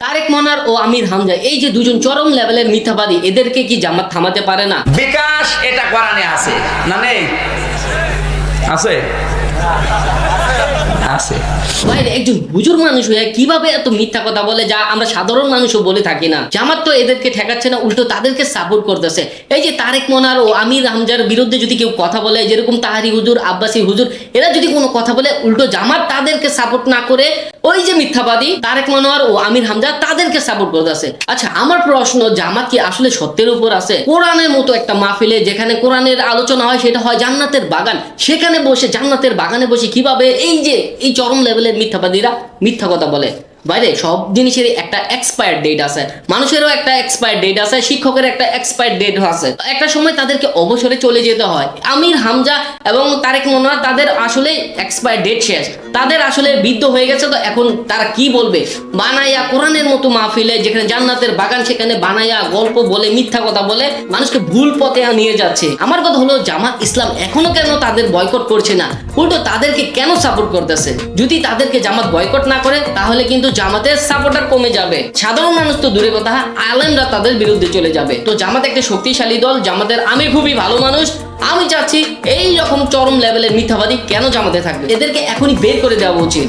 তারেক মনার ও আমির হামজা এই যে দুজন চরম লেভেলের মিথ্যাবাদী, এদেরকে কি জামাত থামাতে পারে না? বিকাশ এটা কোরআনে আছে না? নেই? আছে আছে। বাইরে একজন হুজুর মানুষ হয়ে কিভাবে এত মিথ্যা কথা বলে, যা আমরা সাধারণ মানুষও বলে থাকি না? জামাত তো এদেরকে ঠেকাচ্ছে না, উল্টো তাদেরকে সাপোর্ট করতেছে। এই যে তারেক মনার ও আমির হামজার বিরুদ্ধে যদি কেউ কথা বলে, যেরকম তাহারি হুজুর, আব্বাসী হুজুর, এরা যদি কোনো কথা বলে, উল্টো জামাত তাদেরকে সাপোর্ট না করে ওই যে মিথ্যাবাদী তারেক মনোয়ার ও আমির হামজা তাদেরকে সাপোর্ট করতেছে। আচ্ছা, আমার প্রশ্ন, জামাত কি আসলে সত্যের উপর আছে? কোরআনের মতো একটা মাহফিলে যেখানে কোরআনের আলোচনা হয়, সেটা হয় জান্নাতের বাগান, সেখানে বসে জান্নাতের বাগানে বসে কিভাবে এই যে এই চরম লেভেলের মিথ্যাবাদীরা মিথ্যা কথা বলে? বাইরে সব জিনিসের একটা এক্সপায়ার ডেট আছে, মানুষেরও একটা এক্সপায়ার ডেট আছে, শিক্ষকের একটা এক্সপায়ার ডেট আছে। একটা সময় তাদেরকে অবসরে চলে যেতে হয়। আমির হামজা এবং তারেক মনোয়ার তাদের আসলে এক্সপায়ার ডেট শেষ, তাদের আসলে বৃদ্ধ হয়ে গেছে। তো এখন তারা কি বলবে? বানাইয়া কোরআনের মতো মাহফিলে যেখানে জান্নাতের বাগান, সেখানে বানাইয়া গল্প বলে, মিথ্যা কথা বলে মানুষকে ভুল পথে নিয়ে যাচ্ছে। আমার কথা হলো, জামাত ইসলাম এখনো কেন তাদের বয়কট করছে না, উল্টো তাদেরকে কেন সাপোর্ট করতেছে? যদি তাদেরকে জামাত বয়কট না করে, তাহলে কিন্তু জামাতের সাপোর্টার কমে যাবে। সাধারণ মানুষ তো দূরে কথা, আলেমরা তাদের বিরুদ্ধে চলে যাবে। তো জামাত একটা শক্তিশালী দল, জামাতের আমি খুবই ভালো মানুষ। আমি চাচ্ছি এই রকম চরম লেভেলের মিথ্যাবাদী কেন জামাতে থাকবে, এদেরকে এখনই বের করে দেওয়া উচিত।